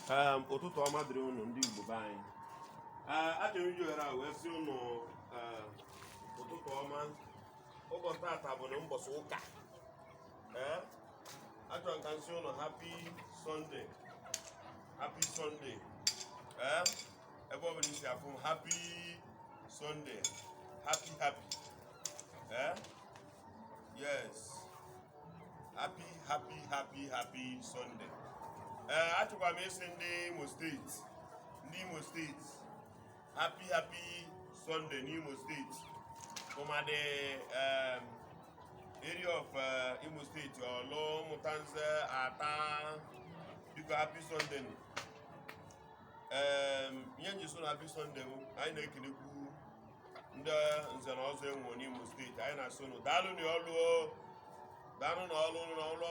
Ụtụtụ ọma dịrị unu ndị Igbo be anyị. Achọrọ iji ohere a wee sị unu ụtụtụ ọma. Ụbọchị tata bụ na ụbọchị ụka. Achọrọ ka m sị unu happy Sunday. Happy Sunday. Ebe ọ bụla isi afụ m happy Sunday. Happy. Yes. Happy Sunday. Achọkwa m isi ndị Imo steeti happy Sunday n'Imo steeti from the area of Imo State, Olo, Mutanze, Ata, biko happy Sunday. Ihe njiso na happy Sunday anyị na-ekelekwu ndị nze na ọzọ enwe n'Imo steeti. Anyị na-asị unu daalụ n'ọlụ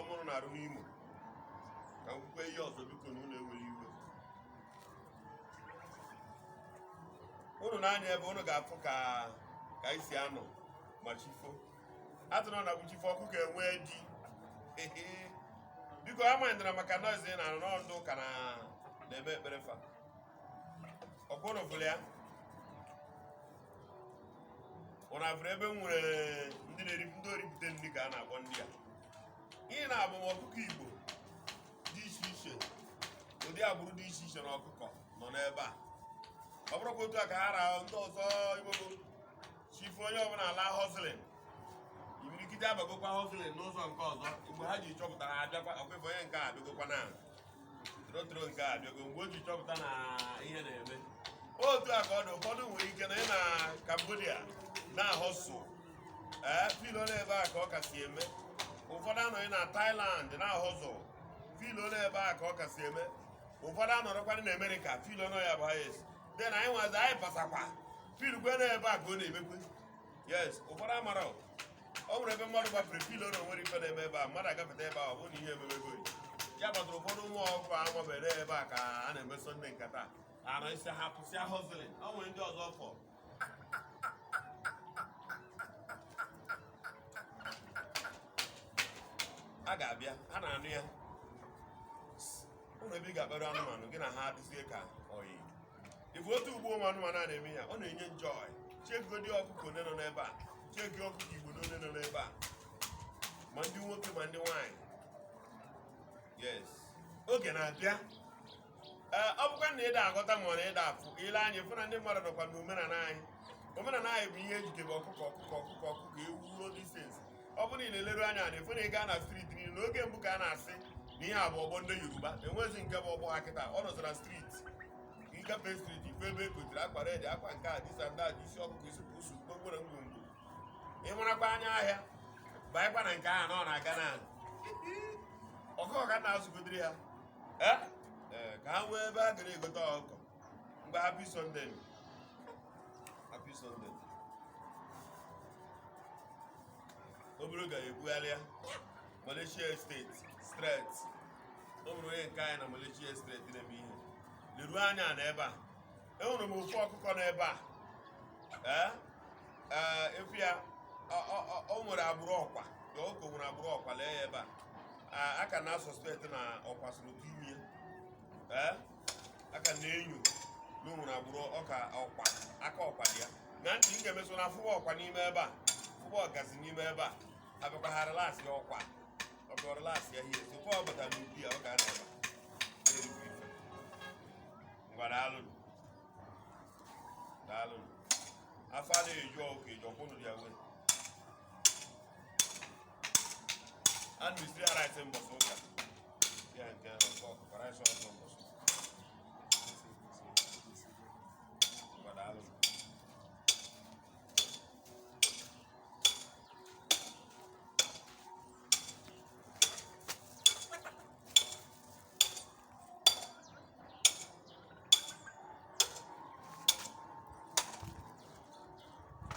ọmụrụ na-arụ n'Imo. Ka nkwukwe ihe ọzọ biko na unu ewere iwe. Unu na-anya ebe unu ga-afụ ka isi anọ ma chifo. Atụrụ na bụ chifo ọkụ ka enwe di. Biko amandịra maka noise na anọ ndụ ka na-eme ekpere fa. Ọkwụrụ vụrụ ya. Unu afụrụ ebe nwere ndị oripụte nri ka a na-akpọ ndị a. Ihe na-abụ m ọkụkọ Igbo dị iche iche, ụdị agbụrụ dị iche iche na ọkụkọ nọ n'ebe a. Ọ bụrụkwa otu a ka ha rahụ ndị ọzọ Igbo chifu onye ọbụla ala hustling. Imirikite abagokwa hustling n'ụzọ nke ọzọ mgbe ha ji chọpụta ha abịakwa ọkwefe onye nke a abịagokwa na toro nke a abịago mgbe o ji chọpụta na ihe na-eme. Otu a ka ọ dị, ụfọdụ nwere ike na ị na Cambodia na-ahọsụ filo n'ebe a ka ọ kasị eme. Ụfọdụ anọghị na Thailand na-ahọzụ filo n'ebe a ka ọ kasị eme. Ụfọdụ anọrọkwana na America filo nọ ya bụ highest. Then anyị nwazi anyị pasakwa filkwe n'ebe a ka ọ na-emekwe. Yes, ụfọdụ amara ọ nwere ebe mmadụ gbapere filo na onwere ife na-eme ebe a, mmadụ agafeta ebe a ọ bụrụ na ihe ememego ya gbatara ụfọdụ ụmụ ọkụkọ amabere ebe a ka a na-eme Sunday nkata anọ isi ha pụsịa hustling. Ọ nwere ndị ọzọ fọ a ga-abịa ha na-anụ ya. Ụlọ ebe ị ga-akpere anụmanụ gị na ha adịzie ka oyi. Ifu otu ugbo ụmụ anụmanụ a na-eme ya, ọ na-enye joy. Chego dị ọkụkọ one nọ n'ebe a, chego ọkụkọ Igbo one nọ n'ebe a, ma ndị nwoke ma ndị nwaanyị. Yes, oge na-abịa. Ọ bụkwa na ịda aghọta ma ọ na ịda afụ ile anya fụ na ndị mmadụ nọkwa na omenala anyị. Omenala anyị bụ ihe ejikebe ọkụkọ ewu disensi. Ọ bụrụ na ị na-eleru anya na-efu na ị gaa na street niile n'oge mbụ ka a na-asị na ihe a bụ ọgbọ ndị Yoruba, enwezi nke bụ ọgbọ ha kịta. Ọ nọzara street ngafe street ife ebe ekotere akwa red, akwa nke a disa ndị a dị isi ọkụkọ isi pusu gbogbo ngwongwo. Ị marakwa anya ahịa baịkwa na nke ahụ na ọ na-aga na ọkụkọ ka na-azụgodiri ha ka ha nwee ebe a gara egote ọkụkọ. Mgbe happy Sunday. Obere ga-ebugharị ya Malaysia Street. O nwere onye nke anyị na Malaysia Street na-eme ihe. Leruo anya n'ebe a. Enwere m ofu ọkụkọ n'ebe a. Efu ya o nwere agbụrụ ọkwa. Ọkụkọ nwere agbụrụ ọkwa, lee ya ebe a. Aka na-asọspekt na ọkwa soro otu ime. Aka na-enyo na o nwere agbụrụ aka ọkwa dị ya. Na ntị m ga-emeso na fụba ọkwa n'ime ebe a. Fụba ọgazi n'ime ebe a. Abịakwa ha relasị ọkwa. Ọkwa relasị ya ihe. Sokwa ọ bata n'ubi ya ọ ga-ana ebe a. Ngwa daalụ. Afọ a na-eju ọkụ eju ọkwụnụ dị agwe. A na-esiri ara ise mbọsị ụka. Ya nke ọkụkọ rice ọsọ mbọsị.